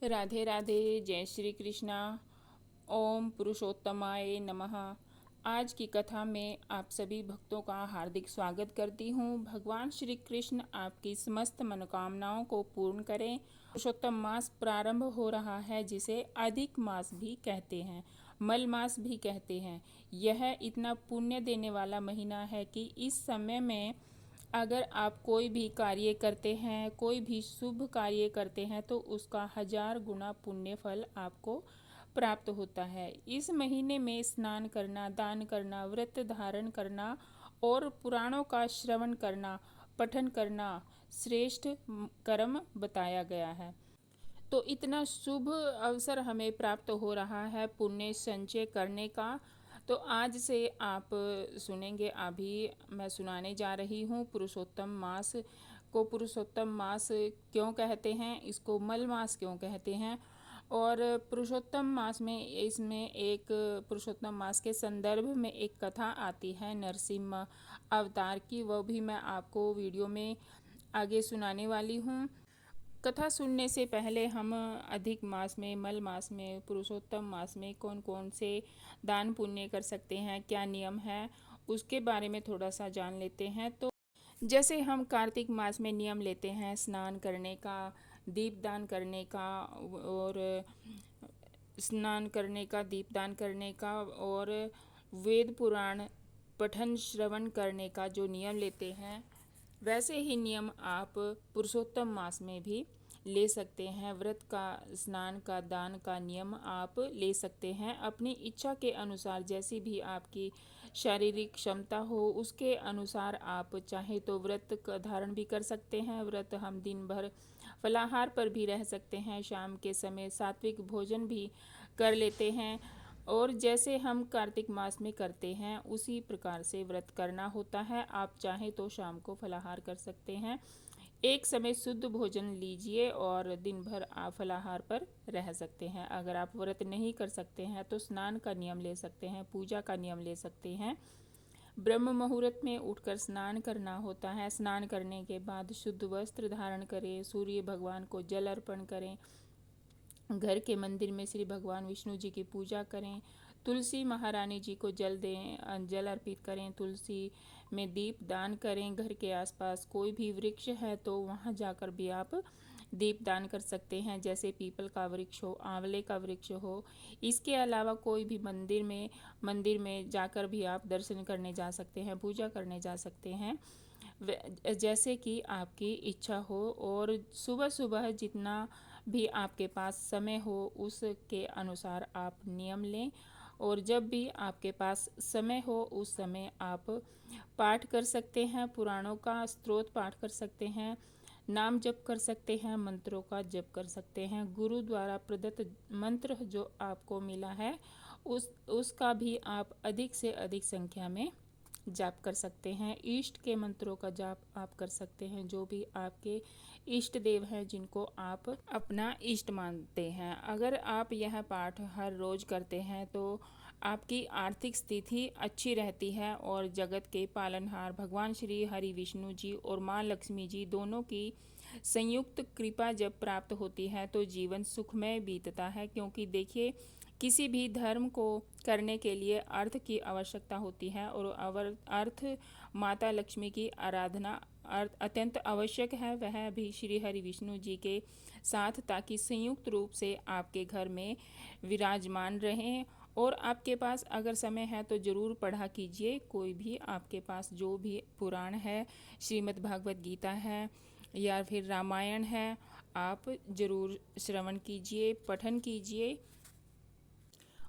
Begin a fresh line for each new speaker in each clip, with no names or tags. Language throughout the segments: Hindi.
राधे राधे। जय श्री कृष्णा। ओम पुरुषोत्तमाय नमः। आज की कथा में आप सभी भक्तों का हार्दिक स्वागत करती हूँ। भगवान श्री कृष्ण आपकी समस्त मनोकामनाओं को पूर्ण करें। पुरुषोत्तम मास प्रारंभ हो रहा है, जिसे अधिक मास भी कहते हैं, मल मास भी कहते हैं। यह इतना पुण्य देने वाला महीना है कि इस समय में अगर आप कोई भी कार्य करते हैं, कोई भी शुभ कार्य करते हैं, तो उसका 1000 गुना पुण्य फल आपको प्राप्त होता है। इस महीने में स्नान करना, दान करना, व्रत धारण करना और पुराणों का श्रवण करना, पठन करना श्रेष्ठ कर्म बताया गया है। तो इतना शुभ अवसर हमें प्राप्त हो रहा है पुण्य संचय करने का। तो आज से आप सुनेंगे, अभी मैं सुनाने जा रही हूँ पुरुषोत्तम मास को। पुरुषोत्तम मास क्यों कहते हैं, इसको मल मास क्यों कहते हैं, और पुरुषोत्तम मास में इसमें एक पुरुषोत्तम मास के संदर्भ में एक कथा आती है नरसिम्हा अवतार की, वह भी मैं आपको वीडियो में आगे सुनाने वाली हूँ। कथा सुनने से पहले हम अधिक मास में, मल मास में, पुरुषोत्तम मास में कौन कौन से दान पुण्य कर सकते हैं, क्या नियम है, उसके बारे में थोड़ा सा जान लेते हैं। तो जैसे हम कार्तिक मास में नियम लेते हैं स्नान करने का, दीपदान करने का, और स्नान करने का, दीपदान करने का, और वेद पुराण पठन श्रवण करने का जो नियम लेते हैं, वैसे ही नियम आप पुरुषोत्तम मास में भी ले सकते हैं। व्रत का, स्नान का, दान का नियम आप ले सकते हैं अपनी इच्छा के अनुसार। जैसी भी आपकी शारीरिक क्षमता हो उसके अनुसार आप चाहे तो व्रत का धारण भी कर सकते हैं। व्रत हम दिन भर फलाहार पर भी रह सकते हैं, शाम के समय सात्विक भोजन भी कर लेते हैं, और जैसे हम कार्तिक मास में करते हैं उसी प्रकार से व्रत करना होता है। आप चाहें तो शाम को फलाहार कर सकते हैं, एक समय शुद्ध भोजन लीजिए और दिन भर आप फलाहार पर रह सकते हैं। अगर आप व्रत नहीं कर सकते हैं तो स्नान का नियम ले सकते हैं, पूजा का नियम ले सकते हैं। ब्रह्म मुहूर्त में उठकर स्नान करना होता है। स्नान करने के बाद शुद्ध वस्त्र धारण करें, सूर्य भगवान को जल अर्पण करें, घर के मंदिर में श्री भगवान विष्णु जी की पूजा करें, तुलसी महारानी जी को जल दें, जल अर्पित करें, तुलसी में दीप दान करें। घर के आसपास कोई भी वृक्ष है तो वहाँ जाकर भी आप दीप दान कर सकते हैं, जैसे पीपल का वृक्ष हो, आंवले का वृक्ष हो। इसके अलावा कोई भी मंदिर में जाकर भी आप दर्शन करने जा सकते हैं, पूजा करने जा सकते हैं, जैसे कि आपकी इच्छा हो। और सुबह सुबह जितना भी आपके पास समय हो उसके अनुसार आप नियम लें, और जब भी आपके पास समय हो उस समय आप पाठ कर सकते हैं, पुराणों का स्तोत्र पाठ कर सकते हैं, नाम जप कर सकते हैं, मंत्रों का जप कर सकते हैं। गुरु द्वारा प्रदत्त मंत्र जो आपको मिला है उसका भी आप अधिक से अधिक संख्या में जाप कर सकते हैं। इष्ट के मंत्रों का जाप आप कर सकते हैं, जो भी आपके इष्ट देव हैं जिनको आप अपना इष्ट मानते हैं। अगर आप यह पाठ हर रोज करते हैं तो आपकी आर्थिक स्थिति अच्छी रहती है, और जगत के पालनहार भगवान श्री हरि विष्णु जी और माँ लक्ष्मी जी दोनों की संयुक्त कृपा जब प्राप्त होती है तो जीवन सुखमय बीतता है। क्योंकि देखिए, किसी भी धर्म को करने के लिए अर्थ की आवश्यकता होती है, और अर्थ माता लक्ष्मी की आराधना अत्यंत आवश्यक है, वह भी श्री हरि विष्णु जी के साथ, ताकि संयुक्त रूप से आपके घर में विराजमान रहें। और आपके पास अगर समय है तो ज़रूर पढ़ा कीजिए, कोई भी आपके पास जो भी पुराण है, श्रीमद् भागवत गीता है या फिर रामायण है, आप ज़रूर श्रवण कीजिए, पठन कीजिए।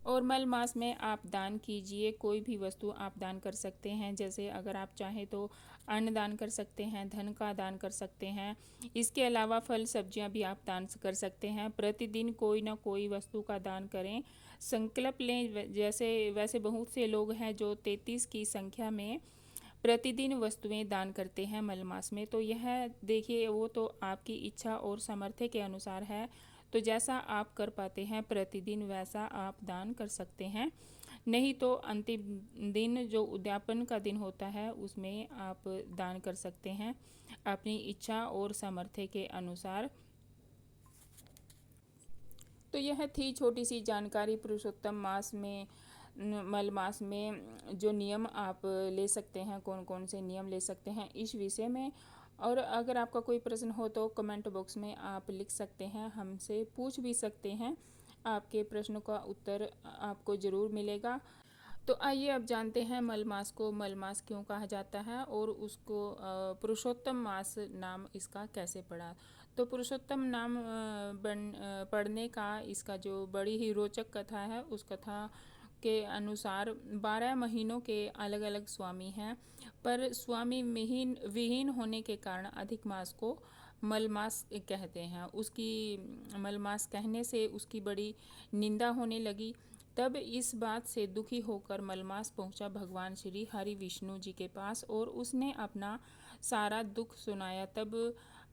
और मल मास में आप दान कीजिए, कोई भी वस्तु आप दान कर सकते हैं। जैसे अगर आप चाहें तो अन्न दान कर सकते हैं, धन का दान कर सकते हैं, इसके अलावा फल सब्जियां भी आप दान कर सकते हैं। प्रतिदिन कोई ना कोई वस्तु का दान करें, संकल्प लें। जैसे वैसे बहुत से लोग हैं जो 33 की संख्या में प्रतिदिन वस्तुएं दान करते हैं मल मास में। तो यह देखिए, वो तो आपकी इच्छा और सामर्थ्य के अनुसार है, तो जैसा आप कर पाते हैं प्रतिदिन वैसा आप दान कर सकते हैं। नहीं तो अंतिम दिन जो उद्यापन का दिन होता है उसमें आप दान कर सकते हैं अपनी इच्छा और सामर्थ्य के अनुसार। तो यह थी छोटी सी जानकारी पुरुषोत्तम मास में, मल मास में जो नियम आप ले सकते हैं, कौन कौन से नियम ले सकते हैं इस विषय में। और अगर आपका कोई प्रश्न हो तो कमेंट बॉक्स में आप लिख सकते हैं, हमसे पूछ भी सकते हैं। आपके प्रश्नों का उत्तर आपको ज़रूर मिलेगा। तो आइए अब जानते हैं मल मास को मल मास क्यों कहा जाता है और उसको पुरुषोत्तम मास नाम इसका कैसे पड़ा। तो पुरुषोत्तम नाम पढ़ने का इसका जो बड़ी ही रोचक कथा है, उस कथा के अनुसार 12 महीनों के अलग अलग स्वामी हैं, पर स्वामी विहीन होने के कारण अधिक मास को मलमास कहते हैं। उसकी मलमास कहने से उसकी बड़ी निंदा होने लगी। तब इस बात से दुखी होकर मलमास पहुंचा भगवान श्री हरि विष्णु जी के पास और उसने अपना सारा दुख सुनाया। तब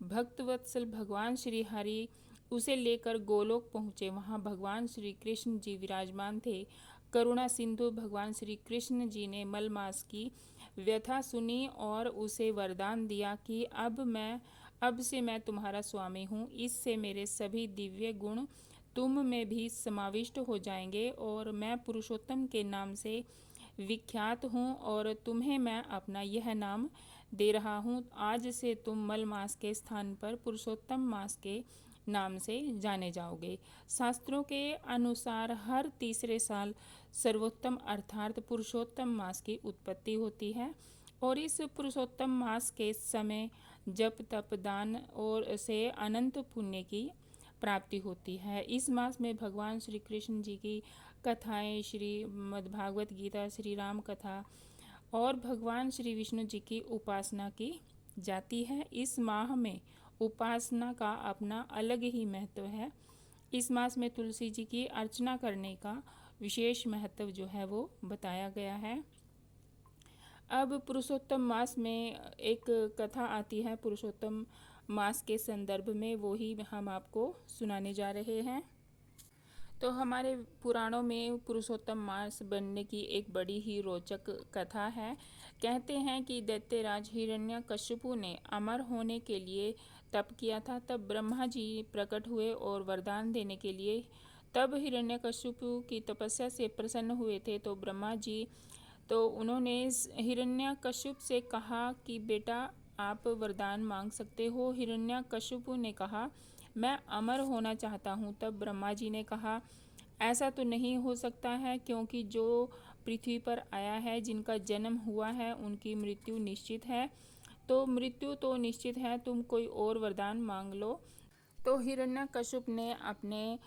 भक्तवत्सल भगवान श्री हरि उसे लेकर गोलोक पहुँचे। वहाँ भगवान श्री कृष्ण जी विराजमान थे। करुणा सिंधु भगवान श्री कृष्ण जी ने मलमास की व्यथा सुनी और उसे वरदान दिया कि अब से मैं तुम्हारा स्वामी हूँ। इससे मेरे सभी दिव्य गुण तुम में भी समाविष्ट हो जाएंगे और मैं पुरुषोत्तम के नाम से विख्यात हूँ और तुम्हें मैं अपना यह नाम दे रहा हूँ। आज से तुम मल मास के स्थान पर पुरुषोत्तम मास के नाम से जाने जाओगे। शास्त्रों के अनुसार हर तीसरे साल सर्वोत्तम अर्थात पुरुषोत्तम मास की उत्पत्ति होती है और इस पुरुषोत्तम मास के समय जप तप दान और से अनंत पुण्य की प्राप्ति होती है। इस मास में भगवान श्री कृष्ण जी की कथाएं, श्रीमद् भागवत गीता, श्री राम कथा और भगवान श्री विष्णु जी की उपासना की जाती है। इस माह में उपासना का अपना अलग ही महत्व है। इस मास में तुलसी जी की अर्चना करने का विशेष महत्व जो है वो बताया गया है। अब पुरुषोत्तम मास में एक कथा आती है पुरुषोत्तम मास के संदर्भ में, वो ही हम आपको सुनाने जा रहे हैं। तो हमारे पुराणों में पुरुषोत्तम मास बनने की एक बड़ी ही रोचक कथा है। कहते हैं कि दैत्यराज हिरण्यकशिपु ने अमर होने के लिए तप किया था। तब ब्रह्मा जी प्रकट हुए और वरदान देने के लिए। तब हिरण्यकशिपु की तपस्या से प्रसन्न हुए थे तो ब्रह्मा जी उन्होंने हिरण्यकशिपु से कहा कि बेटा आप वरदान मांग सकते हो। हिरण्यकशिपु ने कहा मैं अमर होना चाहता हूँ। तब ब्रह्मा जी ने कहा ऐसा तो नहीं हो सकता है, क्योंकि जो पृथ्वी पर आया है, जिनका जन्म हुआ है, उनकी मृत्यु निश्चित है। तो मृत्यु तो निश्चित है, तुम कोई और वरदान मांग लो। तो हिरण्यकशिपु ने अपने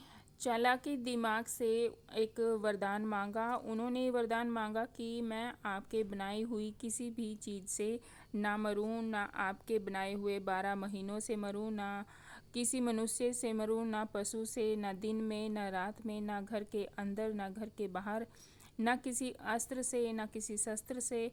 चालाकी दिमाग से एक वरदान मांगा। उन्होंने वरदान मांगा कि मैं आपके बनाई हुई किसी भी चीज़ से ना मरूं, ना आपके बनाए हुए 12 महीनों से मरूं, ना किसी मनुष्य से मरूं, ना पशु से, ना दिन में ना रात में, ना घर के अंदर ना घर के बाहर, ना किसी अस्त्र से ना किसी शस्त्र से।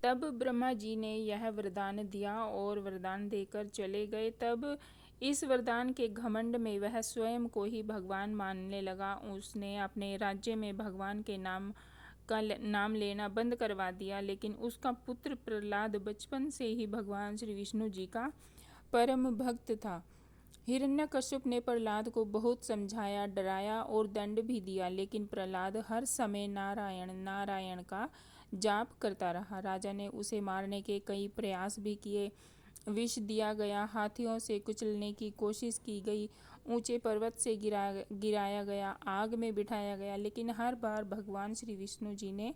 तब ब्रह्मा जी ने यह वरदान दिया और वरदान देकर चले गए। तब इस वरदान के घमंड में वह स्वयं को ही भगवान मानने लगा। उसने अपने राज्य में भगवान के नाम लेना बंद करवा दिया। लेकिन उसका पुत्र प्रहलाद बचपन से ही भगवान श्री विष्णु जी का परम भक्त था। हिरण्यकशिपु ने प्रहलाद को बहुत समझाया, डराया और दंड भी दिया, लेकिन प्रहलाद हर समय नारायण नारायण का जाप करता रहा। राजा ने उसे मारने के कई प्रयास भी किए। विष दिया गया, हाथियों से कुचलने की कोशिश की गई, ऊंचे पर्वत से गिराया गया, आग में बिठाया गया, लेकिन हर बार भगवान श्री विष्णु जी ने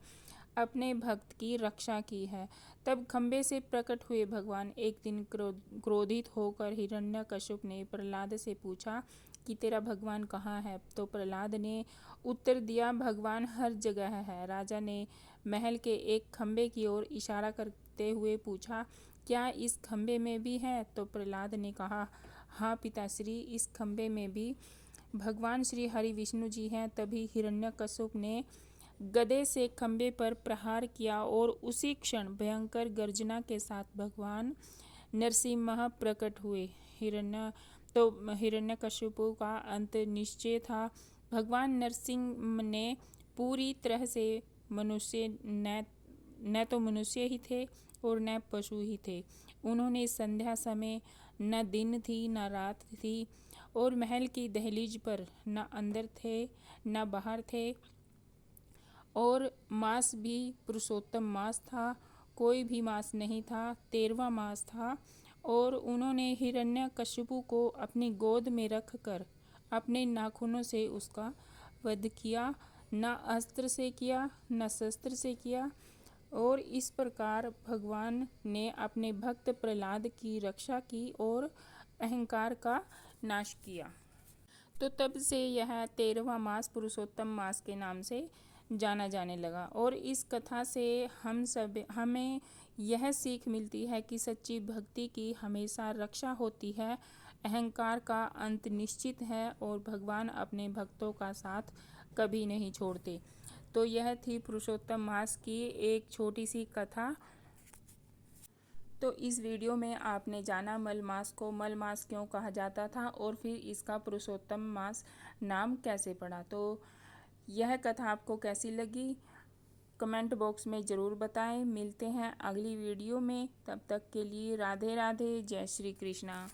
अपने भक्त की रक्षा की है। तब खंबे से प्रकट हुए भगवान एक दिन क्रोधित होकर हिरण्यकशिपु ने प्रहलाद से पूछा कि तेरा भगवान कहाँ है। तो प्रहलाद ने उत्तर दिया भगवान हर जगह है। राजा ने महल के एक खंबे की ओर इशारा करते हुए पूछा क्या इस खंबे में भी है। तो प्रहलाद ने कहा हाँ पिताश्री, इस खंबे में भी भगवान श्री हरि विष्णु जी हैं। तभी हिरण्यकशिपु ने गदे से खंबे पर प्रहार किया और उसी क्षण भयंकर गर्जना के साथ भगवान नरसिम्हा प्रकट हुए। हिरण्यकशिपु का अंत निश्चय था। भगवान नरसिंह ने पूरी तरह से मनुष्य न तो मनुष्य ही थे और न पशु ही थे। उन्होंने संध्या समय न दिन थी न रात थी और महल की दहलीज पर न अंदर थे न बाहर थे, और मास भी पुरुषोत्तम मास था, कोई भी मास नहीं था, 13वां मास था। और उन्होंने हिरण्यकशिपु को अपनी गोद में रख कर अपने नाखूनों से उसका वध किया, न अस्त्र से किया न शस्त्र से किया। और इस प्रकार भगवान ने अपने भक्त प्रहलाद की रक्षा की और अहंकार का नाश किया। तो तब से यह 13वां मास पुरुषोत्तम मास के नाम से जाना जाने लगा। और इस कथा से हमें यह सीख मिलती है कि सच्ची भक्ति की हमेशा रक्षा होती है, अहंकार का अंत निश्चित है और भगवान अपने भक्तों का साथ कभी नहीं छोड़ते। तो यह थी पुरुषोत्तम मास की एक छोटी सी कथा। तो इस वीडियो में आपने जाना मल मास को मल मास क्यों कहा जाता था और फिर इसका पुरुषोत्तम मास नाम कैसे पड़ा। तो यह कथा आपको कैसी लगी कमेंट बॉक्स में ज़रूर बताएं। मिलते हैं अगली वीडियो में, तब तक के लिए राधे राधे, जय श्री कृष्णा।